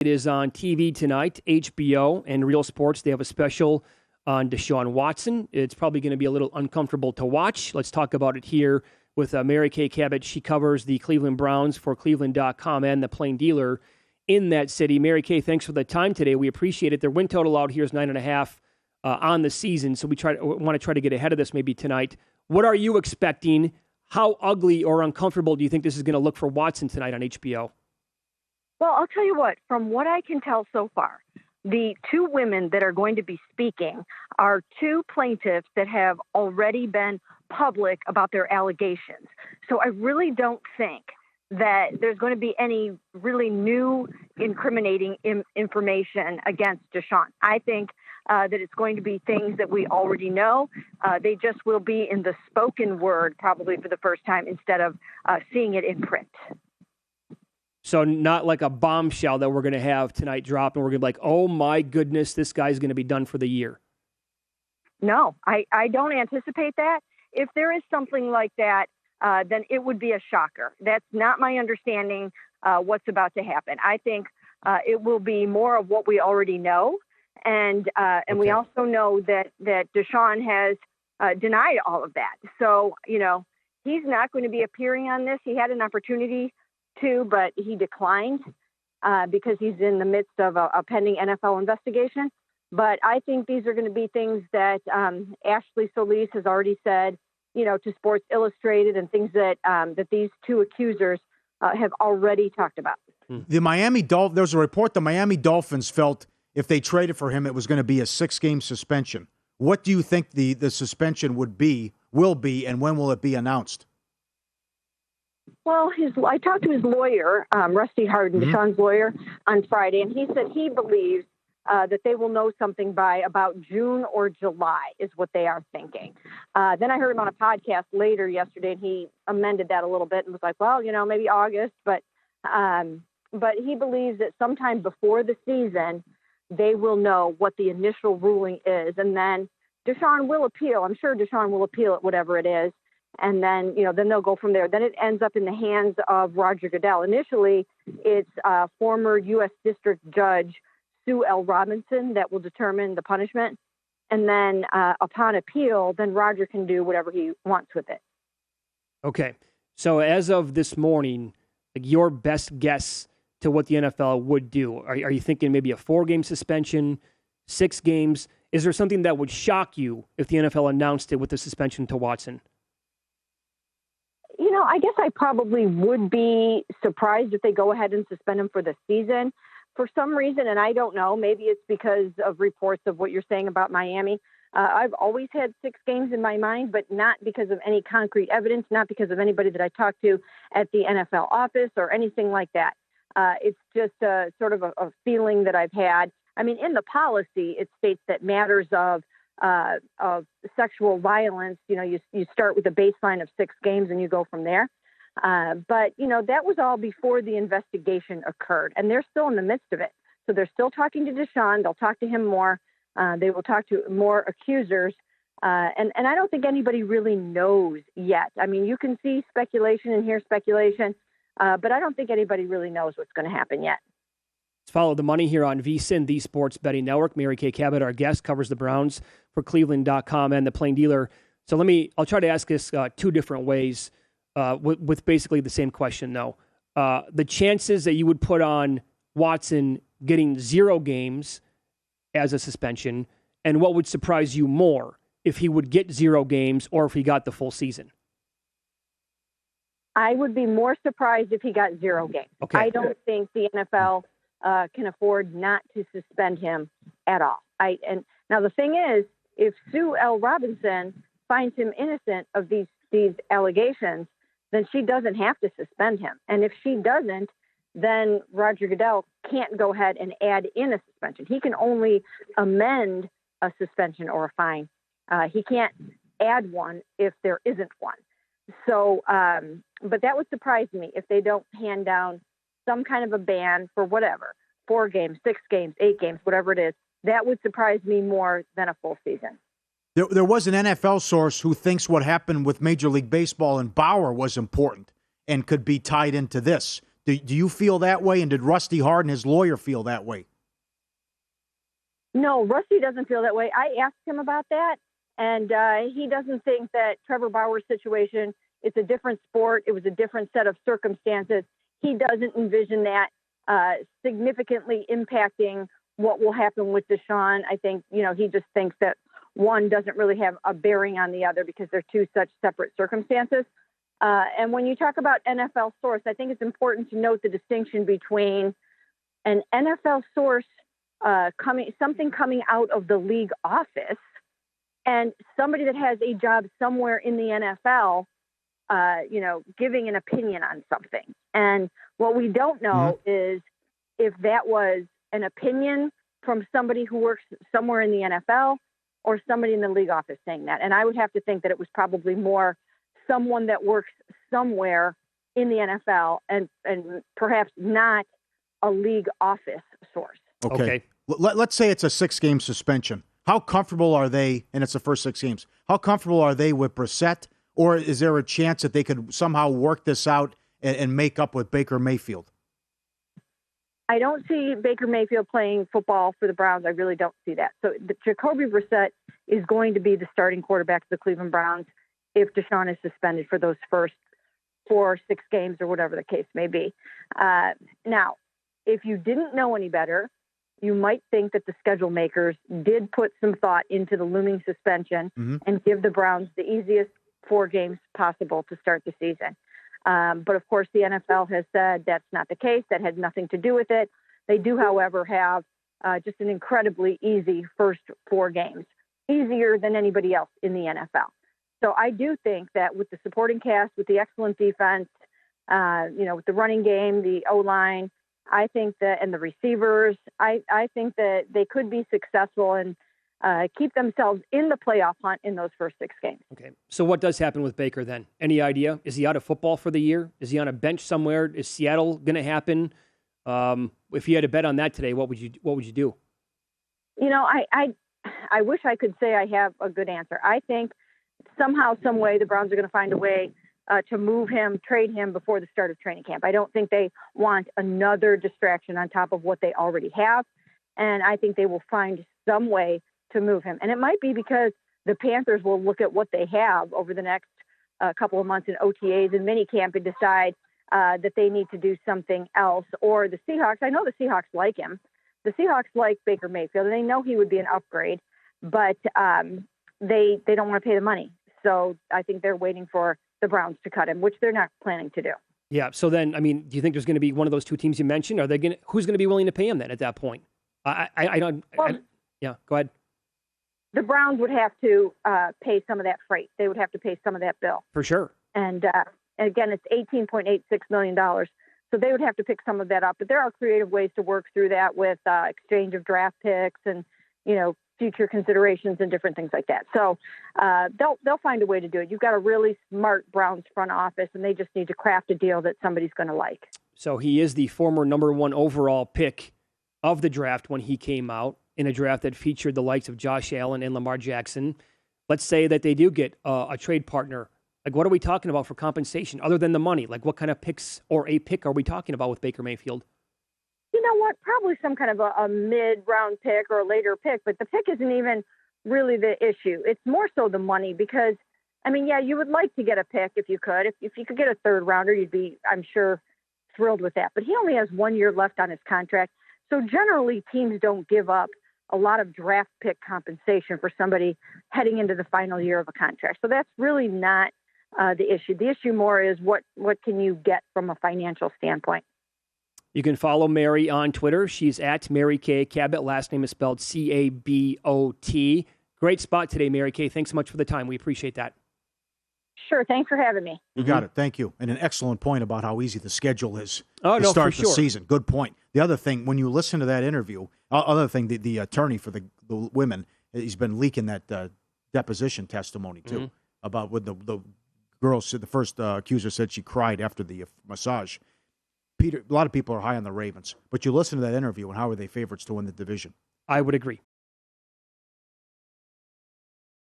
It is on TV tonight, HBO and Real Sports. They have a special on Deshaun Watson. It's probably going to be a little uncomfortable to watch. Let's talk about it here with Mary Kay Cabot. She covers the Cleveland Browns for Cleveland.com and the Plain Dealer in that city. Mary Kay, thanks for the time today. We appreciate it. Their win total out here is 9.5 on the season, so we want to try to get ahead of this maybe tonight. What are you expecting? How ugly or uncomfortable do you think this is going to look for Watson tonight on HBO? Well, I'll tell you what, from what I can tell so far, the two women that are going to be speaking are two plaintiffs that have already been public about their allegations. So I really don't think that there's going to be any really new incriminating information against Deshaun. I think that it's going to be things that we already know. They just will be in the spoken word probably for the first time instead of seeing it in print. So not like a bombshell that we're going to have tonight drop and we're going to be like, oh my goodness, this guy's going to be done for the year. No, I don't anticipate that. If there is something like that, then it would be a shocker. That's not my understanding what's about to happen. I think it will be more of what we already know. And we also know that Deshaun has denied all of that. So, he's not going to be appearing on this. He had an opportunity to, but he declined because he's in the midst of a pending NFL investigation. But I think these are going to be things that Ashley Solis has already said, to Sports Illustrated and things that these two accusers have already talked about. There was a report the Miami Dolphins felt if they traded for him, it was going to be a 6-game suspension. What do you think the suspension will be, and when will it be announced? Well, I talked to his lawyer, Rusty Harden, Deshaun's lawyer, on Friday, and he said he believes that they will know something by about June or July is what they are thinking. Then I heard him on a podcast later yesterday, and he amended that a little bit and was like, well, maybe August, but he believes that sometime before the season, they will know what the initial ruling is, and then Deshaun will appeal. I'm sure Deshaun will appeal it, whatever it is. And then, then they'll go from there. Then it ends up in the hands of Roger Goodell. Initially, it's former U.S. District Judge Sue L. Robinson that will determine the punishment. And then upon appeal, then Roger can do whatever he wants with it. Okay. So as of this morning, your best guess to what the NFL would do, are you thinking maybe a 4-game suspension, 6 games? Is there something that would shock you if the NFL announced it with the suspension to Watson? I guess I probably would be surprised if they go ahead and suspend him for the season for some reason. And I don't know, maybe it's because of reports of what you're saying about Miami. I've always had 6 games in my mind, but not because of any concrete evidence, not because of anybody that I talked to at the NFL office or anything like that. It's just sort of a feeling that I've had. I mean, in the policy, it states that matters of sexual violence, you start with a baseline of 6 games and you go from there. But that was all before the investigation occurred, and they're still in the midst of it. So they're still talking to Deshaun. They'll talk to him more. They will talk to more accusers. And I don't think anybody really knows yet. I mean, you can see speculation and hear speculation, but I don't think anybody really knows what's going to happen yet. Let's follow the money here on VSiN, the Sports Betting Network. Mary Kay Cabot, our guest, covers the Browns for Cleveland.com and the Plain Dealer. So I'll try to ask this 2 different ways with basically the same question, though. The chances that you would put on Watson getting 0 games as a suspension, and what would surprise you more, if he would get 0 games or if he got the full season? I would be more surprised if he got 0 games. Okay. I don't think the NFL can afford not to suspend him at all. And now the thing is, if Sue L. Robinson finds him innocent of these allegations, then she doesn't have to suspend him. And if she doesn't, then Roger Goodell can't go ahead and add in a suspension. He can only amend a suspension or a fine. He can't add one if there isn't one. So, but that would surprise me if they don't hand down some kind of a ban for whatever, 4 games, 6 games, 8 games, whatever it is. That would surprise me more than a full season. There was an NFL source who thinks what happened with Major League Baseball and Bauer was important and could be tied into this. Do you feel that way? And did Rusty Hard and his lawyer feel that way? No, Rusty doesn't feel that way. I asked him about that, and he doesn't think that Trevor Bauer's situation, it's a different sport. It was a different set of circumstances. He doesn't envision that significantly impacting what will happen with Deshaun. I think, he just thinks that one doesn't really have a bearing on the other because they're two such separate circumstances. And when you talk about NFL source, I think it's important to note the distinction between an NFL source coming out of the league office and somebody that has a job somewhere in the NFL, giving an opinion on something. And what we don't know is if that was an opinion from somebody who works somewhere in the NFL or somebody in the league office saying that. And I would have to think that it was probably more someone that works somewhere in the NFL and perhaps not a league office source. Okay. Let's say it's a 6-game suspension. How comfortable are they, and it's the first 6 games, how comfortable are they with Brissett, or is there a chance that they could somehow work this out and make up with Baker Mayfield? I don't see Baker Mayfield playing football for the Browns. I really don't see that. So Jacoby Brissett is going to be the starting quarterback of the Cleveland Browns if Deshaun is suspended for those first 4 or 6 games or whatever the case may be. Now, if you didn't know any better, you might think that the schedule makers did put some thought into the looming suspension and give the Browns the easiest 4 games possible to start the season. But of course, the NFL has said that's not the case. That had nothing to do with it. They do, however, have just an incredibly easy first 4 games, easier than anybody else in the NFL. So I do think that with the supporting cast, with the excellent defense, with the running game, the O-line, I think that, and the receivers, I think that they could be successful and keep themselves in the playoff hunt in those first 6 games. Okay. So what does happen with Baker then? Any idea? Is he out of football for the year? Is he on a bench somewhere? Is Seattle going to happen? If you had to bet on that today, what would you do? I wish I could say I have a good answer. I think somehow, some way, the Browns are going to find a way to move him, trade him before the start of training camp. I don't think they want another distraction on top of what they already have. And I think they will find some way to move him. And it might be because the Panthers will look at what they have over the next couple of months in OTAs and minicamp and decide that they need to do something else. Or the Seahawks, I know the Seahawks like him. The Seahawks like Baker Mayfield, and they know he would be an upgrade, but they don't want to pay the money. So I think they're waiting for the Browns to cut him, which they're not planning to do. Yeah. So then, do you think there's going to be one of those 2 teams you mentioned? Who's going to be willing to pay him then at that point? I don't. Yeah. Go ahead. The Browns would have to pay some of that freight. They would have to pay some of that bill. For sure. And again, it's $18.86 million. So they would have to pick some of that up. But there are creative ways to work through that with exchange of draft picks and, future considerations and different things like that. So they'll find a way to do it. You've got a really smart Browns front office, and they just need to craft a deal that somebody's going to like. So he is the former number 1 overall pick of the draft when he came out in a draft that featured the likes of Josh Allen and Lamar Jackson. Let's say that they do get a trade partner. Like, what are we talking about for compensation other than the money? Like, what kind of picks or a pick are we talking about with Baker Mayfield? You know what? Probably some kind of a mid-round pick or a later pick, but the pick isn't even really the issue. It's more so the money because, you would like to get a pick if you could. If you could get a 3rd rounder, you'd be, I'm sure, thrilled with that. But he only has 1 year left on his contract. So generally, teams don't give up a lot of draft pick compensation for somebody heading into the final year of a contract. So that's really not the issue. The issue more is what can you get from a financial standpoint. You can follow Mary on Twitter. She's at Mary Kay Cabot. Last name is spelled Cabot. Great spot today, Mary Kay. Thanks so much for the time. We appreciate that. Sure. Thanks for having me. You got it. Thank you. And an excellent point about how easy the schedule is to start the season. Good point. The other thing, when you listen to that interview, the attorney for the women, he's been leaking that deposition testimony, too, about when the girl said, the first accuser said she cried after the massage. Peter, a lot of people are high on the Ravens, but you listen to that interview, and how are they favorites to win the division? I would agree.